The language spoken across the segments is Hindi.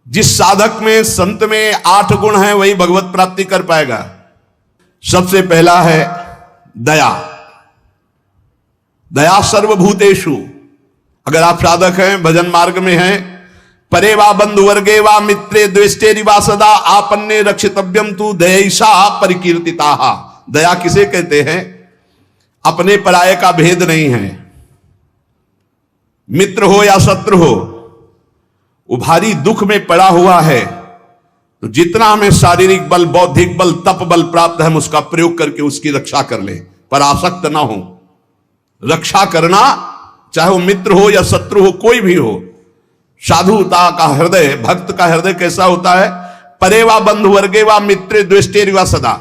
जिस साधक में संत में 8 गुण हैं वही भगवत प्राप्ति कर पाएगा। सबसे पहला है दया। दया सर्वभूतेषु। अगर आप साधक हैं, भजन मार्ग में हैं, परे वा बंधु वर्गे वा मित्रे द्वेष्टे वा सदा आपन्ने रक्षितव्यम तु दयैषा परिकीर्तिताः। दया किसे कहते हैं? अपने पराये का भेद नहीं है। मित्र हो या शत्रु हो, वो भारी दुख में पड़ा हुआ है तो जितना हमें शारीरिक बल, बौद्धिक बल, तप बल प्राप्त है, हम उसका प्रयोग करके उसकी रक्षा कर ले, पर आसक्त ना हो। रक्षा करना, चाहे वो मित्र हो या शत्रु हो, कोई भी हो। साधुता का हृदय, भक्त का हृदय कैसा होता है? परे वा बंधु वर्गे वा मित्रे द्वेष्टे वा सदा।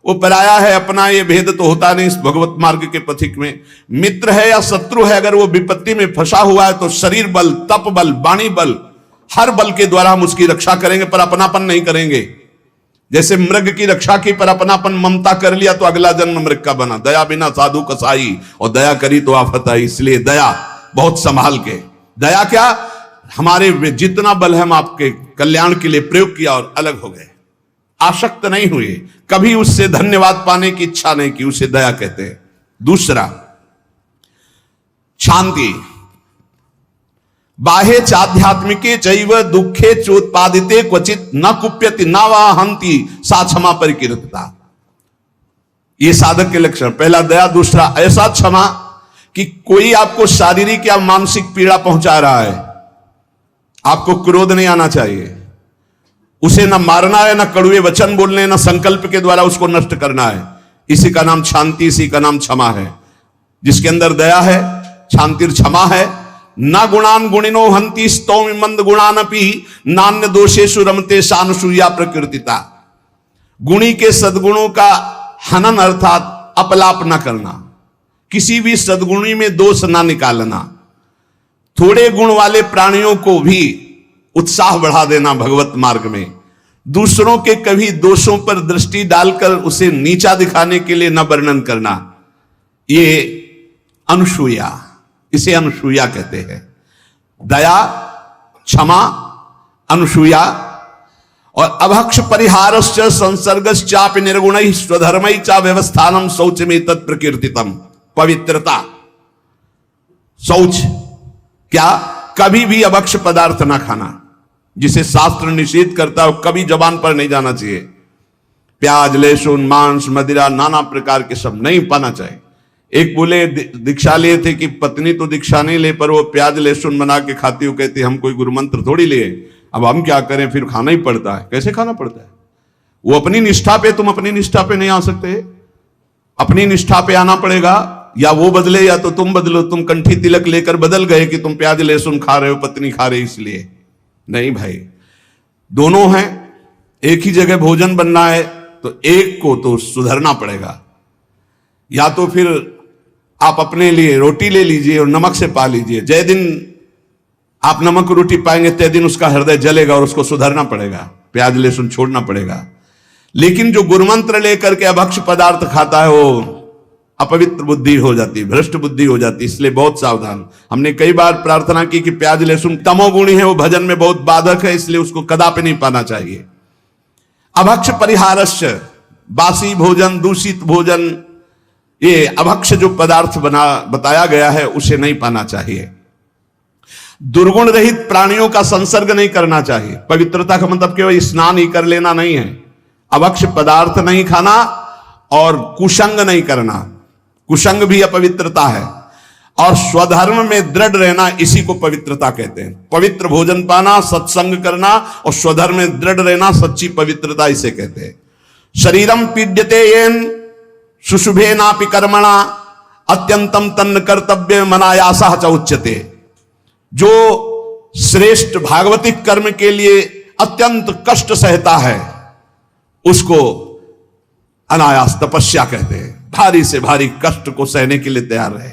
वो पराया है, अपना ये भेद तो होता नहीं इस भगवत मार्ग के पथिक में। मित्र है या शत्रु है, अगर वो विपत्ति में फंसा हुआ है तो शरीर बल, तप बल, वाणी बल, हर बल के द्वारा हम उसकी रक्षा करेंगे, पर अपनापन नहीं करेंगे। जैसे मृग की रक्षा की पर अपनापन ममता कर लिया तो अगला जन्म मृग का बना। दया बिना साधु कसाई, और दया करी तो आफत आई। इसलिए दया बहुत संभाल के। दया क्या? हमारे जितना बल है हम आपके कल्याण के लिए प्रयोग किया और अलग हो गए, आसक्त नहीं हुए, कभी उससे धन्यवाद पाने की इच्छा नहीं की, उसे दया कहते हैं। दूसरा, शांति। बाह्य चाध्यात्मिके चैव दुखे चोत्पादिते क्वचित न कुप्यति न वा हंति सा क्षमा परिकीर्तिता। ये साधक के लक्षण। पहला दया, दूसरा ऐसा क्षमा कि कोई आपको शारीरिक या मानसिक पीड़ा पहुंचा रहा है, आपको क्रोध नहीं आना चाहिए। उसे न मारना है, न कड़वे वचन बोलने, न संकल्प के द्वारा उसको नष्ट करना है। इसी का नाम शांति, इसी का नाम क्षमा है। जिसके अंदर दया है, शांति और क्षमा है। न गुणान गुणिनो हंति स्तौमि मंद गुणानपि नान्य दोषेषु रमते सानुसूया प्रकृतिता। गुणी के सद्गुणों का हनन अर्थात अपलाप न करना, किसी भी सद्गुणी में दोष ना निकालना, थोड़े गुण वाले प्राणियों को भी उत्साह बढ़ा देना भगवत मार्ग में, दूसरों के कभी दोषों पर दृष्टि डालकर उसे नीचा दिखाने के लिए न वर्णन करना, ये अनुसूया, इसे अनुसूया कहते हैं। दया, क्षमा, अनुसूया। और अभक्ष परिहारश्च संसर्गश्चापि निर्गुणैः स्वधर्मैः च व्यवस्थानम शौचमे तत्प्रकीर्तितम। पवित्रता, शौच क्या? कभी भी अभक्ष पदार्थ ना खाना, जिसे शास्त्र निषेध करता है, कभी जबान पर नहीं जाना चाहिए। प्याज, लहसुन, मांस, मदिरा, नाना प्रकार के सब नहीं पाना चाहिए। एक बोले दीक्षा लिए थे कि पत्नी तो दीक्षा नहीं ले, पर वो प्याज लहसुन बना के खाती हो, कहती हम कोई गुरु मंत्र थोड़ी लिए, अब हम क्या करें, फिर खाना ही पड़ता है। कैसे खाना पड़ता है? वो अपनी निष्ठा पे, तुम अपनी निष्ठा पे नहीं आ सकते। अपनी निष्ठा पे आना पड़ेगा, या वो बदले या तो तुम बदलो। तुम कंठी तिलक लेकर बदल गए कि तुम प्याज लहसुन खा रहे हो, पत्नी खा रही इसलिए नहीं भाई। दोनों हैं, एक ही जगह भोजन बनना है तो एक को तो सुधरना पड़ेगा। या तो फिर आप अपने लिए रोटी ले लीजिए और नमक से पा लीजिए। जय दिन आप नमक रोटी पाएंगे तय दिन उसका हृदय जलेगा और उसको सुधरना पड़ेगा, प्याज लहसुन छोड़ना पड़ेगा। लेकिन जो गुरुमंत्र लेकर के अभक्ष पदार्थ खाता है वो अपवित्र बुद्धि हो जाती, भ्रष्ट बुद्धि हो जाती। इसलिए बहुत सावधान। हमने कई बार प्रार्थना की कि प्याज लहसुन तमोगुणी है, वो भजन में बहुत बाधक है, इसलिए उसको कदापि नहीं पाना चाहिए। अभक्ष परिहारश्च, बासी भोजन, दूषित भोजन, ये अभक्ष जो पदार्थ बताया गया है उसे नहीं पाना चाहिए। दुर्गुण रहित प्राणियों का संसर्ग नहीं करना चाहिए। पवित्रता का मतलब केवल स्नान ही कर लेना नहीं है। अभक्ष पदार्थ नहीं खाना और कुसंग नहीं करना, कुसंग भी अपवित्रता है। और स्वधर्म में दृढ़ रहना, इसी को पवित्रता कहते हैं। पवित्र भोजन पाना, सत्संग करना और स्वधर्म में दृढ़ रहना, सच्ची पवित्रता इसे कहते हैं। शरीरम पीड्यते येन शुशुभे नापि कर्मणा अत्यंतम तन्न कर्तव्य मनायासा च उच्यते। जो श्रेष्ठ भागवतिक कर्म के लिए अत्यंत कष्ट सहता है उसको अनायास तपस्या कहते हैं। भारी से भारी कष्ट को सहने के लिए तैयार रहे।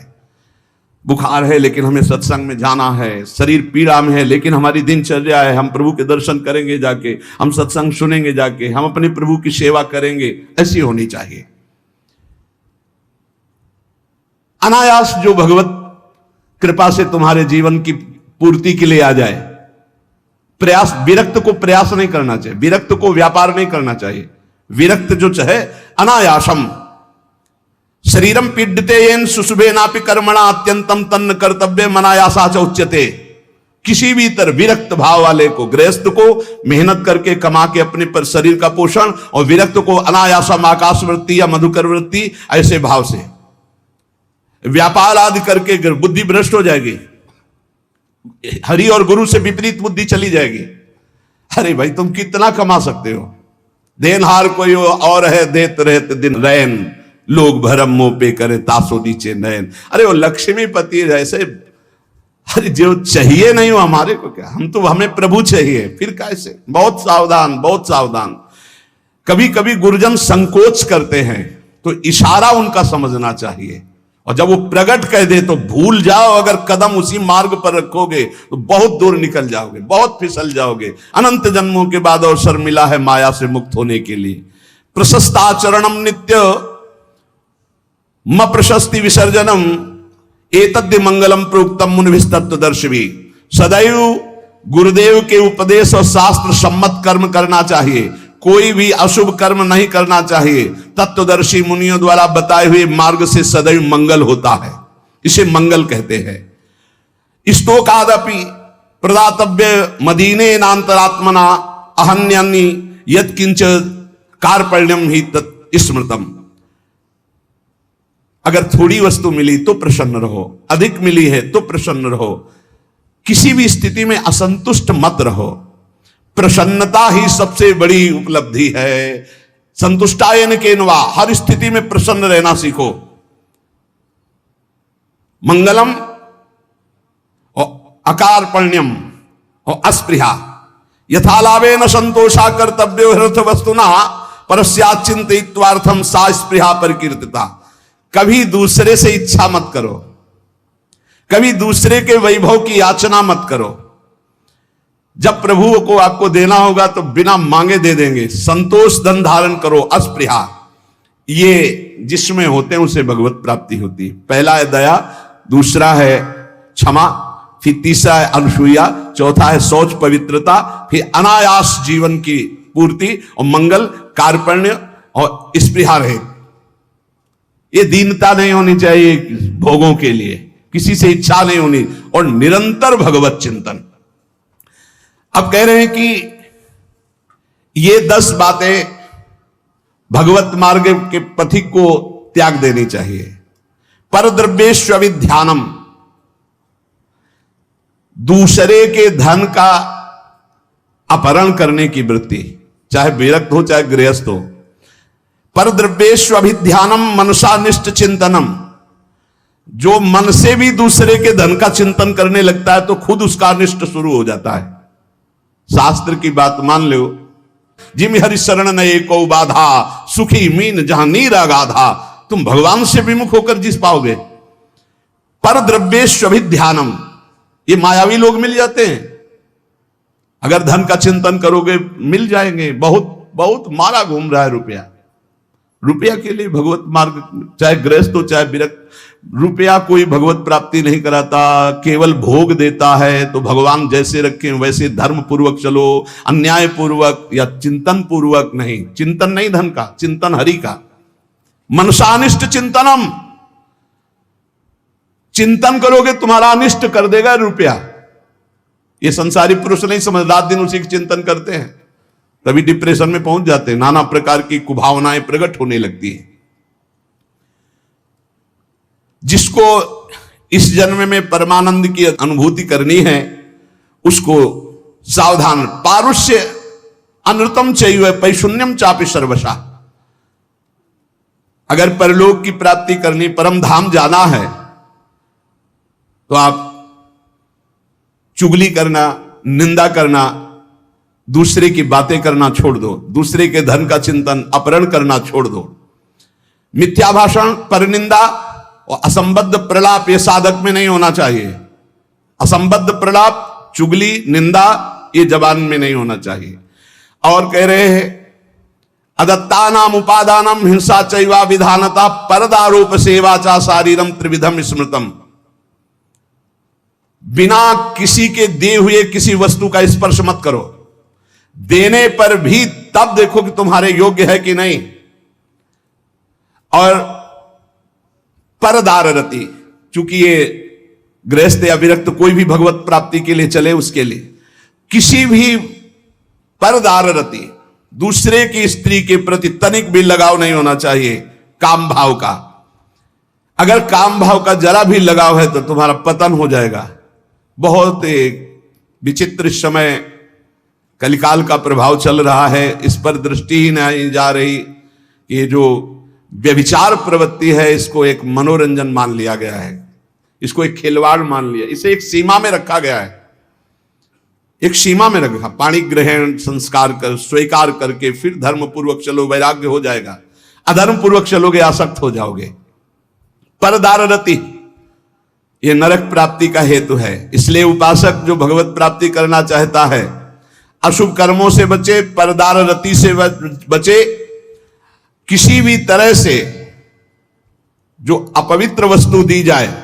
बुखार है लेकिन हमें सत्संग में जाना है, शरीर पीड़ा में है लेकिन हमारी दिनचर्या है, हम प्रभु के दर्शन करेंगे जाके, हम सत्संग सुनेंगे जाके, हम अपने प्रभु की सेवा करेंगे, ऐसी होनी चाहिए। अनायास जो भगवत कृपा से तुम्हारे जीवन की पूर्ति के लिए आ जाए, प्रयास, विरक्त को प्रयास नहीं करना चाहिए, विरक्त को व्यापार नहीं करना चाहिए। विरक्त जो चाहे अनायासम शरीरम पीड्यते येन सुशुभेनापि कर्मणा अत्यंतम तन्न कर्तव्य मनायासा च उच्यते। किसी भी तरह विरक्त भाव वाले को, गृहस्थ को मेहनत करके कमा के अपने पर शरीर का पोषण, और विरक्त को अनायासम आकाश वृत्ति या मधुकर वृत्ति, ऐसे भाव से व्यापार आदि करके बुद्धि भ्रष्ट हो जाएगी, हरि और गुरु से विपरीत बुद्धि चली जाएगी। अरे भाई तुम कितना कमा सकते हो, देनहार कोई और है देत रहते दिन रैन, लोग भरम मुंह पे करे तासो नीचे नयन। अरे वो लक्ष्मीपति जैसे, अरे जो चाहिए नहीं हो हमारे को क्या, हम तो, हमें प्रभु चाहिए, फिर कैसे। बहुत सावधान, बहुत सावधान। कभी कभी गुरुजन संकोच करते हैं तो इशारा उनका समझना चाहिए, और जब वो प्रकट कह दे तो भूल जाओ। अगर कदम उसी मार्ग पर रखोगे तो बहुत दूर निकल जाओगे, बहुत फिसल जाओगे। अनंत जन्मों के बाद अवसर मिला है माया से मुक्त होने के लिए। प्रशस्ताचरणम नित्य म प्रशस्ति विसर्जनम एतद्य मंगलम प्रोक्तम मुनिभिस्तत्वदर्शिभी। सदैव गुरुदेव के उपदेश और शास्त्र सम्मत कर्म करना चाहिए, कोई भी अशुभ कर्म नहीं करना चाहिए। तत्वदर्शी मुनियों द्वारा बताए हुए मार्ग से सदैव मंगल होता है, इसे मंगल कहते हैं। स्तोकादपि प्रदातव्य मदीने नांतरात्मना अहन्यानि यत्किंच कार्पण्यम ही तत् स्मृतम। अगर थोड़ी वस्तु मिली तो प्रसन्न रहो, अधिक मिली है तो प्रसन्न रहो, किसी भी स्थिति में असंतुष्ट मत रहो। प्रसन्नता ही सबसे बड़ी उपलब्धि है। संतुष्टायन केनवा, हर स्थिति में प्रसन्न रहना सीखो। मंगलम और अकारपण्यम और अस्पृहा यथालाभे न संतोषा कर्तव्यो हृथ वस्तुना परस्याचिंतित्वार्थम सा स्पृहा परिकीर्तिता। कभी दूसरे से इच्छा मत करो, कभी दूसरे के वैभव की याचना मत करो। जब प्रभु को आपको देना होगा तो बिना मांगे दे देंगे। संतोष धन धारण करो, अस्पृहा, ये जिसमें होते हैं उसे भगवत प्राप्ति होती है। पहला है दया, दूसरा है क्षमा, फिर तीसरा है अनुसूया, चौथा है शौच पवित्रता, फिर अनायास जीवन की पूर्ति, और मंगल कार्पण्य और स्पृहा रहे। ये दीनता नहीं होनी चाहिए भोगों के लिए, किसी से इच्छा नहीं होनी, और निरंतर भगवत चिंतन। अब कह रहे हैं कि ये 10 बातें भगवत मार्ग के पथिक को त्याग देनी चाहिए। परद्रव्येष्वभिध्यानम, दूसरे के धन का अपहरण करने की वृत्ति, चाहे विरक्त हो चाहे गृहस्थ हो। परद्रव्येष्वभिध्यानम मनसानिष्ट चिंतनम, जो मन से भी दूसरे के धन का चिंतन करने लगता है तो खुद उसका अनिष्ट शुरू हो जाता है। शास्त्र की बात मान लो, जिम हरि शरण नये को बाधा, सुखी मीन जहां नीर अगाधा। तुम भगवान से विमुख होकर जिस पाओगे। परद्रव्येष्वभिध्यानम, ये मायावी लोग मिल जाते हैं। अगर धन का चिंतन करोगे मिल जाएंगे। बहुत बहुत मारा घूम रहा है रुपया, रुपया के लिए भगवत मार्ग, चाहे गृहस्थ हो चाहे विरक्त। रुपया कोई भगवत प्राप्ति नहीं कराता, केवल भोग देता है। तो भगवान जैसे रखें वैसे धर्म पूर्वक चलो, अन्याय पूर्वक या चिंतन पूर्वक नहीं। चिंतन नहीं धन का, चिंतन हरि का। मनसानिष्ट चिंतनम, चिंतन करोगे तुम्हारा अनिष्ट कर देगा रुपया। ये संसारी पुरुष नहीं समझ, रात दिन उसी के चिंतन करते हैं, तभी डिप्रेशन में पहुंच जाते हैं। नाना प्रकार की कुभावनाएं प्रकट होने लगती हैं। जिसको इस जन्म में परमानंद की अनुभूति करनी है उसको सावधान। पारुष्य अनृतम चैव पैशून्यम चापि सर्वशा। अगर परलोक की प्राप्ति करनी, परम धाम जाना है, तो आप चुगली करना, निंदा करना, दूसरे की बातें करना छोड़ दो। दूसरे के धन का चिंतन, अपहरण करना छोड़ दो। मिथ्या भाषण, परनिंदा और असंबद्ध प्रलाप ये साधक में नहीं होना चाहिए। असंबद्ध प्रलाप, चुगली, निंदा ये जबान में नहीं होना चाहिए। और कह रहे हैं अदत्तानाम उपादानम हिंसा चैवा विधानता परदारोप सेवा चा शारीरम त्रिविधम स्मृतम। बिना किसी के दिए हुए किसी वस्तु का स्पर्श मत करो। देने पर भी तब देखो कि तुम्हारे योग्य है कि नहीं। और परदार रति, चूंकि ये गृहस्थ या विरक्त कोई भी भगवत प्राप्ति के लिए चले, उसके लिए किसी भी परदार रति, दूसरे की स्त्री के प्रति तनिक भी लगाव नहीं होना चाहिए काम भाव का। अगर काम भाव का जरा भी लगाव है तो तुम्हारा पतन हो जाएगा। बहुत विचित्र समय कलिकाल का प्रभाव चल रहा है, इस पर दृष्टि ही नहीं जा रही। ये जो व्यभिचार प्रवृत्ति है, इसको एक मनोरंजन मान लिया गया है, इसको एक खिलवाड़ मान लिया, इसे एक सीमा में रखा गया है, एक सीमा में रखा। पाणी ग्रहण संस्कार कर स्वीकार करके फिर धर्म पूर्वक चलो, वैराग्य हो जाएगा। अधर्म पूर्वक चलोगे आसक्त हो जाओगे। परदार रति ये नरक प्राप्ति का हेतु है। इसलिए उपासक जो भगवत प्राप्ति करना चाहता है, अशुभ कर्मों से बचे, परदार रति से बचे, किसी भी तरह से जो अपवित्र वस्तु दी जाए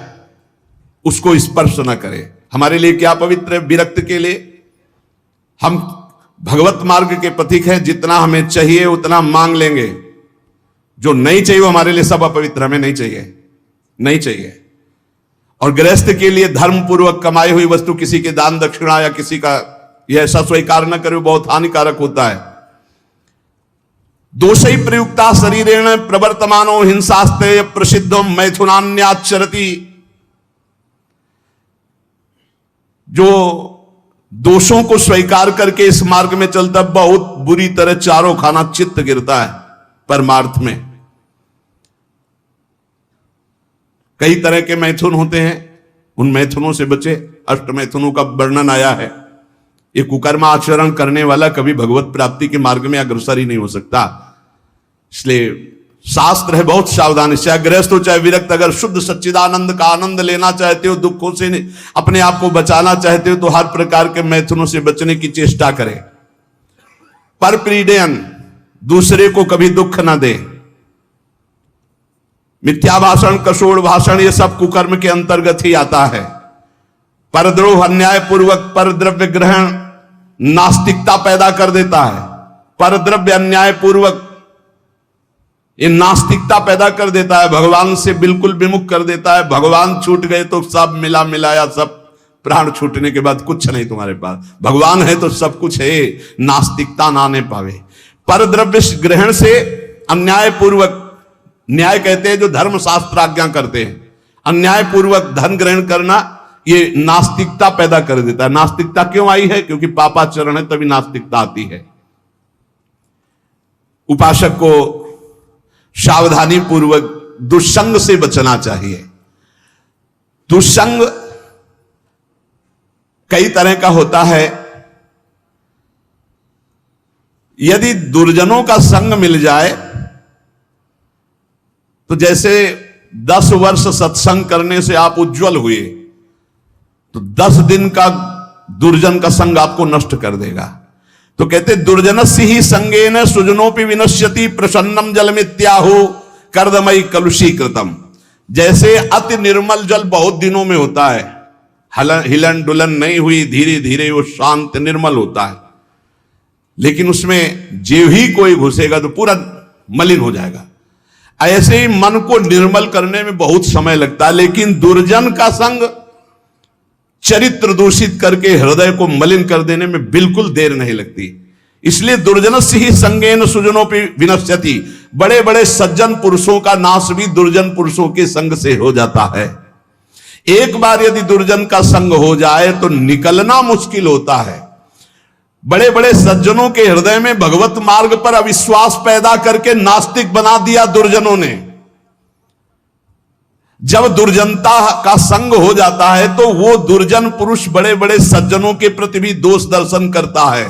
उसको स्पर्श न करे। हमारे लिए क्या पवित्र है? विरक्त के लिए हम भगवत मार्ग के पथिक हैं, जितना हमें चाहिए उतना मांग लेंगे। जो नहीं चाहिए वो हमारे लिए सब अपवित्र, हमें नहीं चाहिए, नहीं चाहिए। और गृहस्थ के लिए धर्म पूर्वक कमाई हुई वस्तु किसी के दान दक्षिणा या किसी का यह ऐसा स्वीकार न करे, बहुत हानिकारक होता है। दोषै प्रयुक्ता शरीरेण प्रवर्तमानो हिंसास्ते प्रसिद्धो मैथुनान्याचरति। जो दोषों को स्वीकार करके इस मार्ग में चलता, बहुत बुरी तरह चारों खाना चित्त गिरता है परमार्थ में। कई तरह के मैथुन होते हैं, उन मैथुनों से बचे। अष्ट मैथुनों का वर्णन आया है। ये कुकर्म आचरण करने वाला कभी भगवत प्राप्ति के मार्ग में अग्रसर ही नहीं हो सकता। इसलिए शास्त्र है बहुत सावधानी, चाहे गृहस्थ हो चाहे विरक्त, अगर शुद्ध सच्चिदानंद का आनंद लेना चाहते हो, दुखों से अपने आप को बचाना चाहते हो, तो हर प्रकार के मैथुनों से बचने की चेष्टा करें। पर प्रीडयन, दूसरे को कभी दुख ना दे। मिथ्या भाषण, कशोड़ भाषण, ये सब कुकर्म के अंतर्गत ही आता है। परद्रोह, अन्याय पूर्वक परद्रव्य ग्रहण नास्तिकता पैदा कर देता है। परद्रव्य अन्याय पूर्वक ये नास्तिकता पैदा कर देता है, भगवान से बिल्कुल विमुख कर देता है। भगवान छूट गए तो सब मिला मिलाया, सब प्राण छूटने के बाद कुछ नहीं तुम्हारे पास। भगवान है तो सब कुछ है, नास्तिकता ना आने पावे। परद्रव्य ग्रहण से अन्याय पूर्वक, न्याय कहते हैं जो धर्म शास्त्र आज्ञा करते हैं, अन्याय पूर्वक धन ग्रहण करना ये नास्तिकता पैदा कर देता है। नास्तिकता क्यों आई है? क्योंकि पापाचरण है, तभी नास्तिकता आती है। उपासक को सावधानी पूर्वक दुष्संग से बचना चाहिए। दुष्संग कई तरह का होता है। यदि दुर्जनों का संग मिल जाए तो जैसे 10 वर्ष सत्संग करने से आप उज्जवल हुए, तो 10 दिन का दुर्जन का संग आपको नष्ट कर देगा। तो कहते दुर्जनस्य ही संगेन सुजनोपि विनश्यति प्रसन्नम जलमित्याहु कर्दमयी कलुषीकृतम। जैसे अति निर्मल जल बहुत दिनों में होता है, हिलन डुलन नहीं हुई, धीरे धीरे वो शांत निर्मल होता है, लेकिन उसमें जीव ही कोई घुसेगा तो पूरा मलिन हो जाएगा। ऐसे ही मन को निर्मल करने में बहुत समय लगता है, लेकिन दुर्जन का संग चरित्र दूषित करके हृदय को मलिन कर देने में बिल्कुल देर नहीं लगती। इसलिए दुर्जनस्य ही संगेन सुजनोपि विनश्यति। बड़े बड़े सज्जन पुरुषों का नाश भी दुर्जन पुरुषों के संग से हो जाता है। एक बार यदि दुर्जन का संग हो जाए तो निकलना मुश्किल होता है। बड़े बड़े सज्जनों के हृदय में भगवत मार्ग पर अविश्वास पैदा करके नास्तिक बना दिया दुर्जनों ने। जब दुर्जनता का संग हो जाता है तो वो दुर्जन पुरुष बड़े बड़े सज्जनों के प्रति भी दोष दर्शन करता है।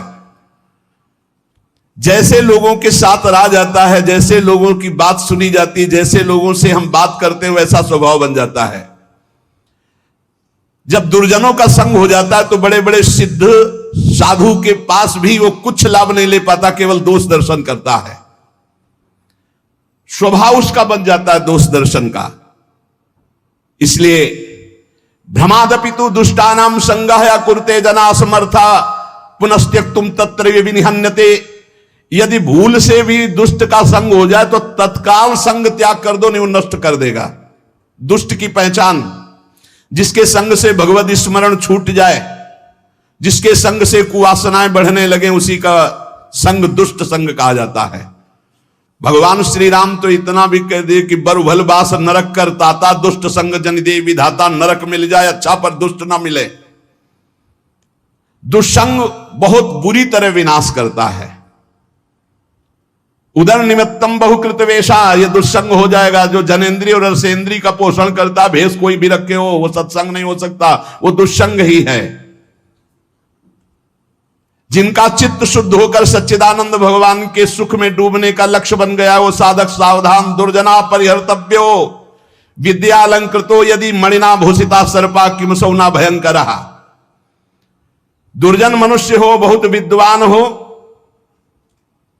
जैसे लोगों के साथ रह जाता है, जैसे लोगों की बात सुनी जाती है, जैसे लोगों से हम बात करते हैं, वैसा स्वभाव बन जाता है। जब दुर्जनों का संग हो जाता है तो बड़े बड़े सिद्ध साधु के पास भी वो कुछ लाभ नहीं ले पाता, केवल दोष दर्शन करता है। स्वभाव उसका बन जाता है दोष दर्शन का। इसलिए भ्रमादपि तु दुष्टानाम संगः या कुरते जना समर्था पुनस्त्यक्तुम तत्र विनिहन्यते। यदि भूल से भी दुष्ट का संग हो जाए तो तत्काल संग त्याग कर दो, नहीं वो नष्ट कर देगा। दुष्ट की पहचान, जिसके संग से भगवत स्मरण छूट जाए, जिसके संग से कुवासनाएं बढ़ने लगे, उसी का संग दुष्ट संग कहा जाता है। भगवान श्री राम तो इतना भी कह दे कि बरु भलबास नरक कर ताता, दुष्ट संग जन दे विधाता। नरक मिल जाए अच्छा, पर दुष्ट ना मिले। दुष्संग बहुत बुरी तरह विनाश करता है। उदर निमित्तम बहुकृत वेशा, ये दुष्संग हो जाएगा। जो जनेन्द्रिय और रसेंद्रिय का पोषण करता, भेष कोई भी रखे हो, वो सत्संग नहीं हो सकता, वो दुष्संग ही है। जिनका चित्त शुद्ध होकर सच्चिदानंद भगवान के सुख में डूबने का लक्ष्य बन गया, वो साधक सावधान। दुर्जना परिहर्तव्यो विद्यालंकृतो यदि मणिना भूषिता सर्पा किम सौना भयंकर। दुर्जन मनुष्य हो, बहुत विद्वान हो,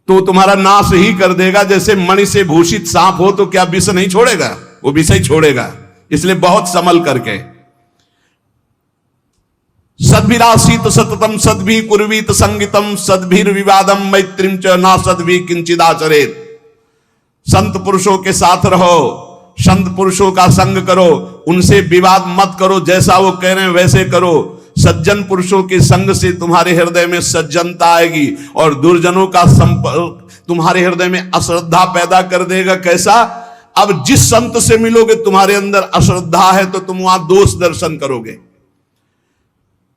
तो तुम्हारा नाश ही कर देगा। जैसे मणि से भूषित सांप हो तो क्या विष नहीं छोड़ेगा, वो विष ही छोड़ेगा। इसलिए बहुत संभल करके। सद्भिरासीत सततम सद्भि कुर्वीत संगितम सद्भिर विवादम मैत्रीम च ना सद्भि किंचिदाचरेत। संत पुरुषों के साथ रहो, संत पुरुषों का संग करो, उनसे विवाद मत करो, जैसा वो कह रहे हैं वैसे करो। सज्जन पुरुषों के संग से तुम्हारे हृदय में सज्जनता आएगी, और दुर्जनों का संपर्क तुम्हारे हृदय में अश्रद्धा पैदा कर देगा। कैसा? अब जिस संत से मिलोगे तुम्हारे अंदर अश्रद्धा है तो तुम वहां दोष दर्शन करोगे।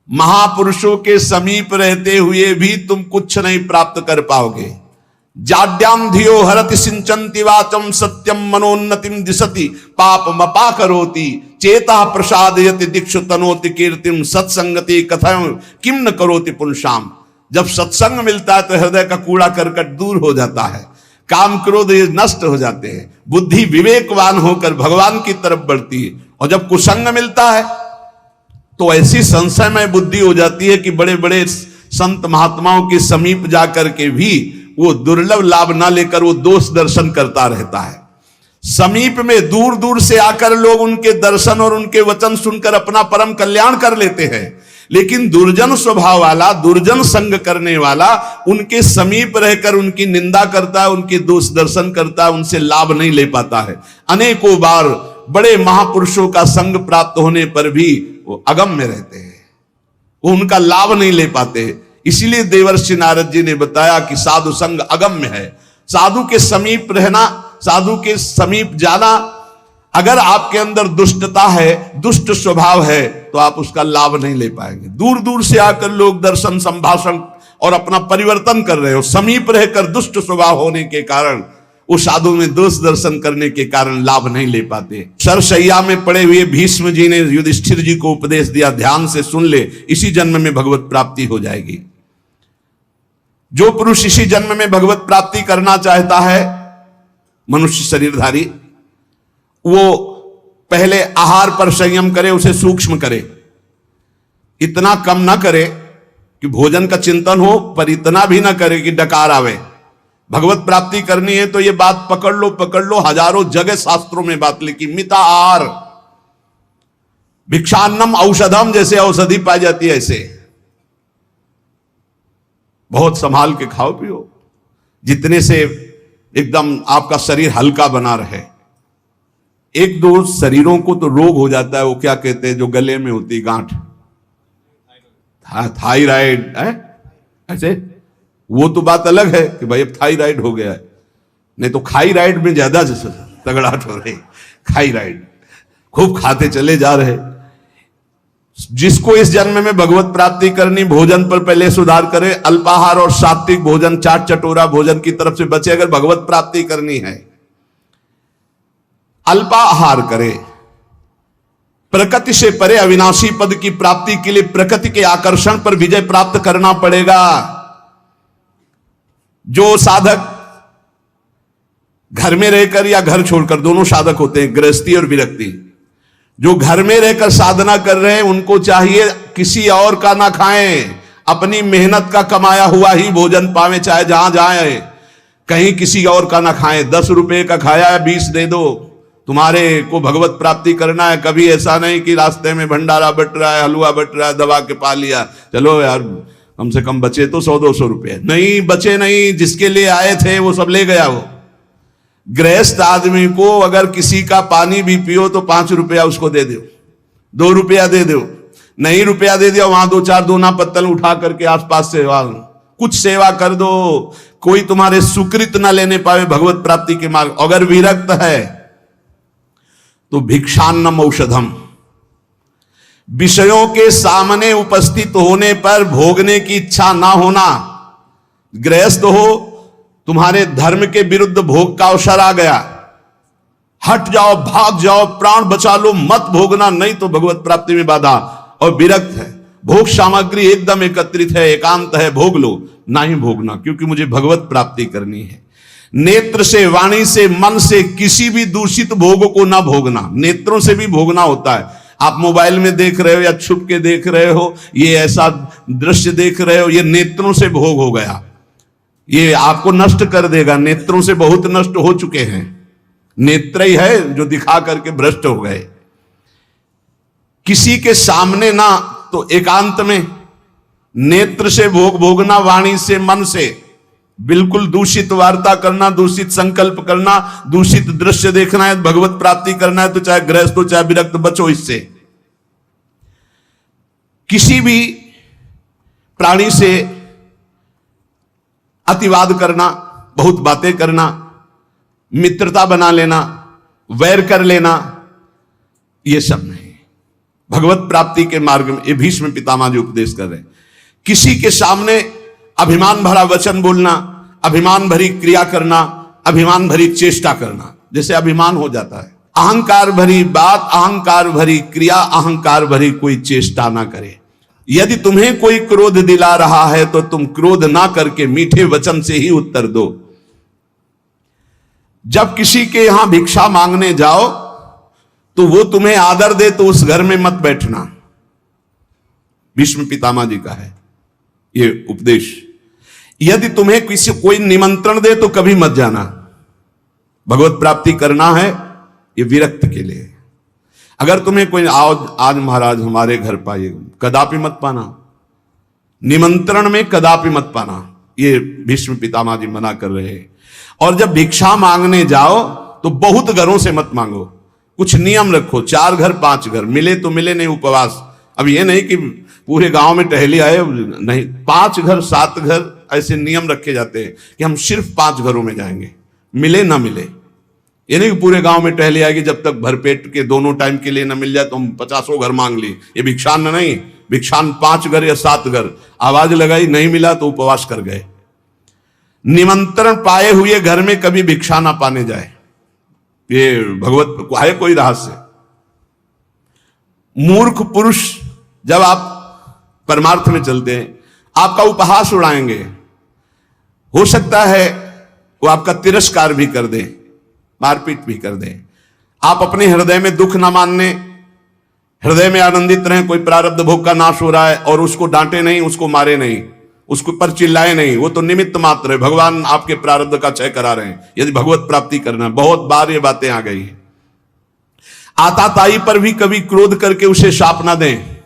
महापुरुषों के समीप रहते हुए भी तुम कुछ नहीं प्राप्त कर पाओगे। जाड्याम धियो हरति सिंचंति वाचम सत्यम मनोन्नतिम दिशति पापमपा करोति चेता प्रसादयति दीक्षु तनोति कीर्तिम सत्संगति कथम किम न करोति पुंसाम। जब सत्संग मिलता है तो हृदय का कूड़ा करकट दूर हो जाता है, काम क्रोध ये नष्ट हो जाते हैं, बुद्धि विवेकवान होकर भगवान की तरफ बढ़ती है। और जब कुसंग मिलता है तो ऐसी संशयमय बुद्धि हो जाती है कि बड़े बड़े संत महात्माओं के समीप जाकर के भी वो दुर्लभ लाभ ना लेकर वो दोष दर्शन करता रहता है। समीप में दूर दूर से आकर लोग उनके दर्शन और उनके वचन सुनकर अपना परम कल्याण कर लेते हैं, लेकिन दुर्जन स्वभाव वाला, दुर्जन संग करने वाला उनके समीप रहकर उनकी निंदा करता है, उनके दोष दर्शन करता है, उनसे लाभ नहीं ले पाता है। अनेकों बार बड़े महापुरुषों का संग प्राप्त होने पर भी वो अगम्य रहते हैं, वो उनका लाभ नहीं ले पाते। इसीलिए देवर्षि नारद जी ने बताया कि साधु संग अगम्य है। साधु के समीप रहना, साधु के समीप जाना, अगर आपके अंदर दुष्टता है, दुष्ट स्वभाव है, तो आप उसका लाभ नहीं ले पाएंगे। दूर दूर से आकर लोग दर्शन संभाषण और अपना परिवर्तन कर रहे हो, समीप रहकर दुष्ट स्वभाव होने के कारण, उस साधु में दोष दर्शन करने के कारण लाभ नहीं ले पाते। सरसैया में पड़े हुए भीष्म जी ने युधिष्ठिर जी को उपदेश दिया, ध्यान से सुन ले, इसी जन्म में भगवत प्राप्ति हो जाएगी। जो पुरुष इसी जन्म में भगवत प्राप्ति करना चाहता है, मनुष्य शरीरधारी, वो पहले आहार पर संयम करे, उसे सूक्ष्म करे। इतना कम ना करे कि भोजन का चिंतन हो, पर इतना भी ना करे कि डकार आवे। भगवत प्राप्ति करनी है तो ये बात पकड़ लो, हजारों जगह शास्त्रों में बात लिखी। मिता आहार, भिक्षान्नम औषधम, जैसे औषधि पाई जाती है ऐसे बहुत संभाल के खाओ पियो, जितने से एकदम आपका शरीर हल्का बना रहे। एक दो शरीरों को तो रोग हो जाता है, वो क्या कहते हैं जो गले में होती गांठ, थायराइड है ऐसे, वो तो बात अलग है कि भाई अब थायराइड हो गया है, नहीं तो खाईराइड में ज्यादा तगड़ाट हो रही। खाईराइड खूब खाते चले जा रहे। जिसको इस जन्म में भगवत प्राप्ति करनी, भोजन पर पहले सुधार करे, अल्पाहार और सात्विक भोजन, चाट चटोरा भोजन की तरफ से बचे। अगर भगवत प्राप्ति करनी है, अल्पाहार करे, प्रकृति से परे अविनाशी पद की प्राप्ति के लिए प्रकृति के आकर्षण पर विजय प्राप्त करना पड़ेगा। जो साधक घर में रहकर या घर छोड़कर, दोनों साधक होते हैं, गृहस्थी और विरक्ति, जो घर में रहकर साधना कर रहे हैं उनको चाहिए किसी और का ना खाएं, अपनी मेहनत का कमाया हुआ ही भोजन पावे, चाहे जहां जाए, कहीं किसी और का ना खाएं। 10 रुपए का खाया है 20 दे दो, तुम्हारे को भगवत प्राप्ति करना है, कभी ऐसा नहीं कि रास्ते में भंडारा बट रहा है, हलवा बट रहा है, दबा के पा लिया, चलो यार कम से कम बचे तो 100-200 रुपए। नहीं बचे, नहीं, जिसके लिए आए थे वो सब ले गया। वो गृहस्थ आदमी को अगर किसी का पानी भी पियो तो 5 रुपया उसको दे दो, 2 रुपया दे दो, नहीं रुपया दे दिया वहां 2-4 दोना पत्तल उठा करके आसपास से कुछ सेवा कर दो। कोई तुम्हारे सुकृत ना लेने पावे भगवत प्राप्ति के मार्ग। अगर विरक्त है तो भिक्षान्नम औषधम, विषयों के सामने उपस्थित होने पर भोगने की इच्छा ना होना। गृहस्थ हो, तुम्हारे धर्म के विरुद्ध भोग का अवसर आ गया, हट जाओ, भाग जाओ, प्राण बचा लो, मत भोगना, नहीं तो भगवत प्राप्ति में बाधा। और विरक्त है, भोग सामग्री एकदम एकत्रित है, एकांत है, भोग लो, ना ही भोगना, क्योंकि मुझे भगवत प्राप्ति करनी है। नेत्र से, वाणी से, मन से किसी भी दूषित भोग को ना भोगना। नेत्रों से भी भोगना होता है। आप मोबाइल में देख रहे हो या छुप के देख रहे हो, ये ऐसा दृश्य देख रहे हो, ये नेत्रों से भोग हो गया, ये आपको नष्ट कर देगा। नेत्रों से बहुत नष्ट हो चुके हैं, नेत्र ही है जो दिखा करके भ्रष्ट हो गए। किसी के सामने ना, तो एकांत में नेत्र से भोग भोगना, वाणी से, मन से बिल्कुल दूषित वार्ता करना, दूषित संकल्प करना, दूषित दृश्य देखना है, भगवत प्राप्ति करना है तो चाहे गृहस्थ हो चाहे विरक्त, बचो इससे। किसी भी प्राणी से अतिवाद करना, बहुत बातें करना, मित्रता बना लेना, वैर कर लेना, यह सब नहीं। भगवत प्राप्ति के मार्ग में ये भीष्म पितामह जी उपदेश कर रहे हैं। किसी के सामने अभिमान भरा वचन बोलना, अभिमान भरी क्रिया करना, अभिमान भरी चेष्टा करना, जैसे अभिमान हो जाता है। अहंकार भरी बात, अहंकार भरी क्रिया, अहंकार भरी कोई चेष्टा ना करे। यदि तुम्हें कोई क्रोध दिला रहा है तो तुम क्रोध ना करके मीठे वचन से ही उत्तर दो। जब किसी के यहां भिक्षा मांगने जाओ तो वो तुम्हें आदर दे तो उस घर में मत बैठना। भीष्म पितामह जी का है ये उपदेश। यदि तुम्हें किसी कोई निमंत्रण दे तो कभी मत जाना। भगवत प्राप्ति करना है ये विरक्त के लिए। अगर तुम्हें कोई आज महाराज हमारे घर पाइए, कदापि मत पाना, निमंत्रण में कदापि मत पाना, ये भीष्म पितामह जी मना कर रहे हैं। और जब भिक्षा मांगने जाओ तो बहुत घरों से मत मांगो, कुछ नियम रखो, 4 घर 5 घर, मिले तो मिले, नहीं उपवास। अब ये नहीं कि पूरे गांव में टहली आए, नहीं, 5 घर 7 घर ऐसे नियम रखे जाते हैं कि हम सिर्फ 5 घरों में जाएंगे, मिले ना मिले। ये नहीं कि पूरे गांव में टहली आएगी, जब तक भरपेट के दोनों टाइम के लिए ना मिल जाए तो हम 50 घर मांग ली। ये भिक्षान्न नहीं, भिक्षान्न 5 घर या 7 घर। आवाज लगाई, नहीं मिला तो उपवास कर गए। निमंत्रण पाए हुए घर में कभी भिक्षा ना पाने जाए, ये भगवत है कोई रहस्य। मूर्ख पुरुष जब आप परमार्थ में चलते हैं, आपका उपहास उड़ाएंगे, हो सकता है वो आपका तिरस्कार भी कर दे, मारपीट भी कर दे। आप अपने हृदय में दुख ना मानने, हृदय में आनंदित रहें, कोई प्रारब्ध भोग का नाश हो रहा है और उसको डांटे नहीं, उसको मारे नहीं, उसको पर चिल्लाए नहीं, वो तो निमित्त मात्र है। भगवान आपके प्रारब्ध का क्षय करा रहे हैं यदि भगवत प्राप्ति करना। बहुत बार ये बातें आ गई हैं। आताताई पर भी कभी क्रोध करके उसे शाप ना दें।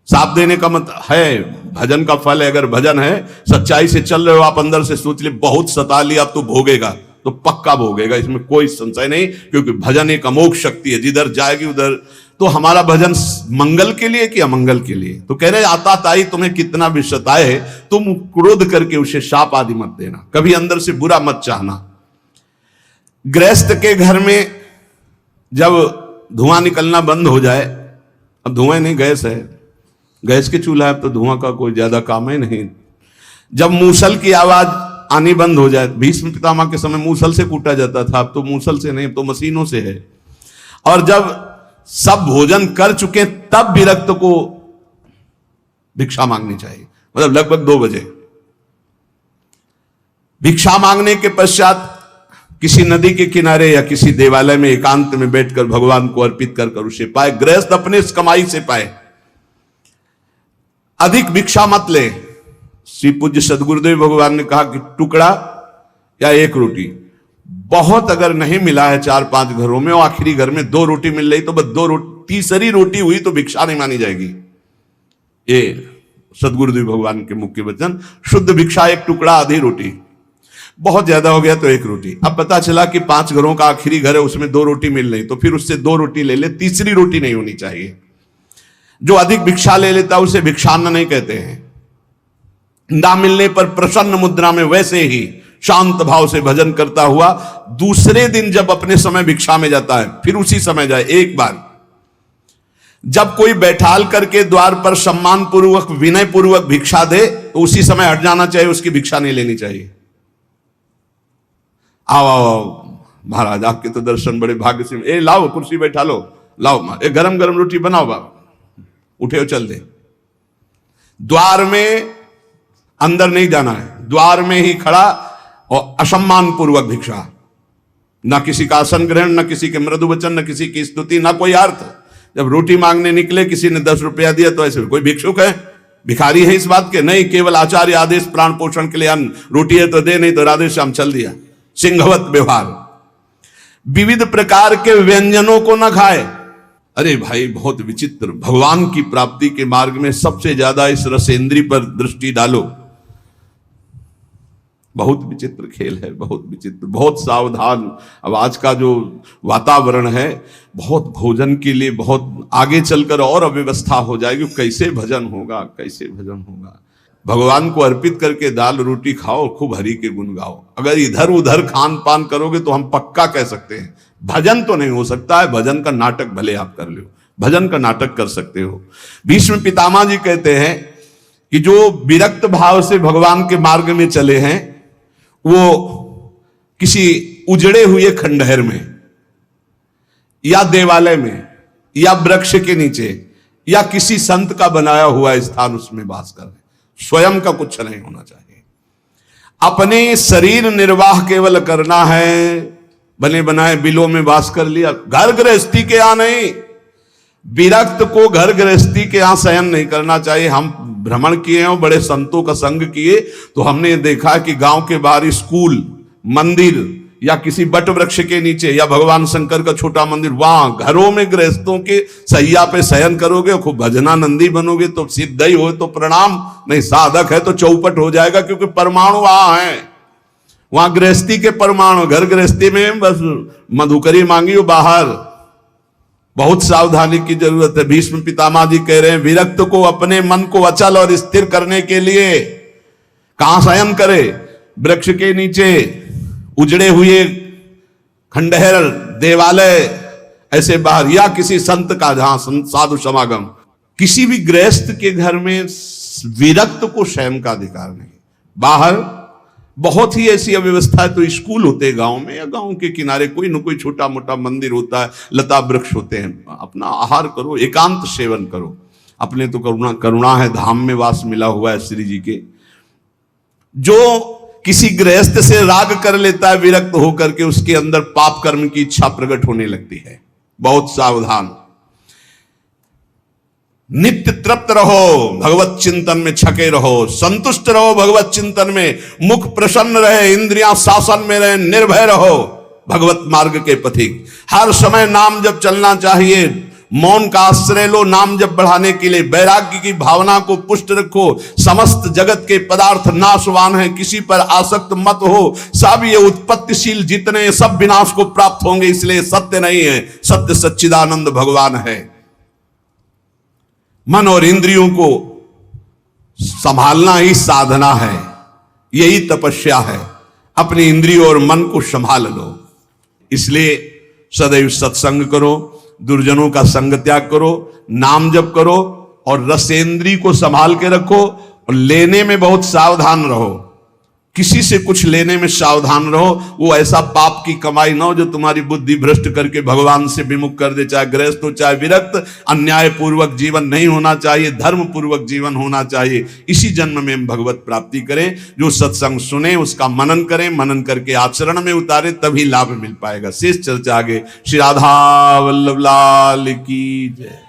शाप देने का मतलब है भजन का फल है। अगर भजन है, सच्चाई से चल रहे हो आप, अंदर से सोच ले बहुत सता लिया, अब तो भोगेगा, तो पक्का भोगेगा, इसमें कोई संशय नहीं, क्योंकि भजन एक अमोघ शक्ति है, जिधर जाएगी उधर। तो हमारा भजन मंगल के लिए कि अमंगल के लिए? तो कह रहे आताताई तुम्हें कितना भी सताए, तुम क्रोध करके उसे शाप आदि मत देना, कभी अंदर से बुरा मत चाहना। गृहस्थ के घर में जब धुआं निकलना बंद हो जाए, अब धुआं नहीं, गैस है, गैस के चूल्हा है तो धुआं का कोई ज्यादा काम है नहीं। जब मूसल की आवाज आनी बंद हो जाए, भीष्म पितामह के समय मूसल से कूटा जाता था, अब तो मूसल से नहीं, अब तो मशीनों से है। और जब सब भोजन कर चुके तब विरक्त को भिक्षा मांगनी चाहिए, मतलब लगभग 2 बजे। भिक्षा मांगने के पश्चात किसी नदी के किनारे या किसी देवालय में एकांत में बैठकर भगवान को अर्पित कर उसे पाए। गृहस्थ अपने कमाई से पाए, अधिक भिक्षा मत ले। श्री पूज्य सदगुरुदेव भगवान ने कहा कि टुकड़ा या 1 रोटी, बहुत अगर नहीं मिला है 4-5 घरों में, और आखिरी घर में 2 रोटी मिल रही, तो बस 2 रोटी, तीसरी रोटी हुई तो भिक्षा नहीं मानी जाएगी। ये सदगुरुदेव भगवान के मुख्य वचन। शुद्ध भिक्षा 1 टुकड़ा आधी रोटी, बहुत ज्यादा हो गया तो 1 रोटी। अब पता चला कि 5 घरों का आखिरी घर है, उसमें 2 रोटी मिल रही, तो फिर उससे 2 रोटी ले ले, तीसरी रोटी नहीं होनी चाहिए। जो अधिक भिक्षा ले लेता है उसे भिक्षान्न नहीं कहते हैं। ना मिलने पर प्रसन्न मुद्रा में वैसे ही शांत भाव से भजन करता हुआ दूसरे दिन जब अपने समय भिक्षा में जाता है, फिर उसी समय जाए। एक बार जब कोई बैठाल करके द्वार पर सम्मान पूर्वक विनय पूर्वक भिक्षा दे तो उसी समय हट जाना चाहिए, उसकी भिक्षा नहीं लेनी चाहिए। आओ आओ महाराज, आपके तो दर्शन बड़े भाग्य से। ए लाओ कुर्सी बैठा लो, लाओ एक गरम गरम रोटी बनाओ बाबा, उठे हो चल दे। द्वार में अंदर नहीं जाना है, द्वार में ही खड़ा और असम्मान पूर्वक भिक्षा, ना किसी का आसन ग्रहण, ना किसी के मृदु वचन, ना किसी की स्तुति, ना कोई अर्थ। जब रोटी मांगने निकले, किसी ने 10 रुपया दिया तो ऐसे कोई भिक्षुक है, भिखारी है इस बात के नहीं। केवल आचार्य आदेश, प्राण पोषण के लिए अन्न, रोटी है तो दे, नहीं तो राधे श्याम चल दिया। सिंहवत व्यवहार, विविध प्रकार के व्यंजनों को न खाए। अरे भाई बहुत विचित्र। भगवान की प्राप्ति के मार्ग में सबसे ज्यादा इस रसेंद्री पर दृष्टि डालो। बहुत विचित्र खेल है, बहुत विचित्र, बहुत सावधान। अब आज का जो वातावरण है, बहुत भोजन के लिए बहुत आगे चलकर और अव्यवस्था हो जाएगी। कैसे भजन होगा, कैसे भजन होगा। भगवान को अर्पित करके दाल रोटी खाओ, खूब हरि के गुण गाओ। अगर इधर उधर खान पान करोगे तो हम पक्का कह सकते हैं भजन तो नहीं हो सकता है। भजन का नाटक भले आप कर लो, भजन का नाटक कर सकते हो। भीष्म पितामह जी कहते हैं कि जो विरक्त भाव से भगवान के मार्ग में चले हैं, वो किसी उजड़े हुए खंडहर में या देवालय में या वृक्ष के नीचे या किसी संत का बनाया हुआ स्थान, उसमें वास कर रहे। स्वयं का कुछ नहीं होना चाहिए। अपने शरीर निर्वाह केवल करना है। बने बनाए बिलों में वास कर लिया, घर गृहस्थी के यहां नहीं। विरक्त को घर गृहस्थी के यहां शयन नहीं करना चाहिए। हम भ्रमण किए हैं, बड़े संतों का संग किए, तो हमने देखा कि गांव के बाहर स्कूल, मंदिर या किसी बट वृक्ष के नीचे या भगवान शंकर का छोटा मंदिर, वहां घरों में गृहस्थों के सैया पे शयन करोगे, खूब भजनानंदी बनोगे तो सिद्ध ही हो तो प्रणाम, नहीं साधक है तो चौपट हो जाएगा। क्योंकि परमाणु वहां है, वहां गृहस्थी के परमाणु। घर गृहस्थी में बस मधुकरी मांगी हो बाहर। बहुत सावधानी की जरूरत है। भीष्म पितामह जी कह रहे हैं, विरक्त को अपने मन को अचल और स्थिर करने के लिए कहां शयन करे? वृक्ष के नीचे, उजड़े हुए खंडहर, देवालय, ऐसे बाहर, या किसी संत का जहां साधु समागम। किसी भी गृहस्थ के घर में विरक्त को शयन का अधिकार नहीं। बाहर बहुत ही ऐसी अव्यवस्था है तो स्कूल होते हैं गांव में, या गांव के किनारे कोई न कोई छोटा मोटा मंदिर होता है, लता वृक्ष होते हैं। अपना आहार करो, एकांत सेवन करो। अपने तो करुणा है, धाम में वास मिला हुआ है श्री जी के। जो किसी गृहस्थ से राग कर लेता है विरक्त होकर के, उसके अंदर पाप कर्म की इच्छा प्रकट होने लगती है। बहुत सावधान। नित्य तृप्त रहो, भगवत चिंतन में छके रहो, संतुष्ट रहो भगवत चिंतन में, मुख प्रसन्न रहे, इंद्रियां शासन में रहे, निर्भय रहो भगवत मार्ग के पथिक। हर समय नाम जप चलना चाहिए। मौन का आश्रय लो नाम जप बढ़ाने के लिए। वैराग्य की भावना को पुष्ट रखो। समस्त जगत के पदार्थ नाशवान है, किसी पर आसक्त मत हो। सब ये उत्पत्तिशील जितने, सब विनाश को प्राप्त होंगे, इसलिए सत्य नहीं है। सत्य सच्चिदानंद भगवान है। मन और इंद्रियों को संभालना ही साधना है, यही तपस्या है। अपनी इंद्रियों और मन को संभाल लो। इसलिए सदैव सत्संग करो, दुर्जनों का संग त्याग करो, नाम जप करो और रसेंद्री को संभाल के रखो और लेने में बहुत सावधान रहो। किसी से कुछ लेने में सावधान रहो। वो ऐसा पाप की कमाई ना हो जो तुम्हारी बुद्धि भ्रष्ट करके भगवान से विमुख कर दे। चाहे गृहस्थ हो चाहे विरक्त, अन्याय पूर्वक जीवन नहीं होना चाहिए, धर्म पूर्वक जीवन होना चाहिए। इसी जन्म में हम भगवत प्राप्ति करें। जो सत्संग सुने उसका मनन करें, मनन करके आचरण में उतारे, तभी लाभ मिल पाएगा। शेष चर्चा आगे। श्री राधा वल्लभ लाल की जय।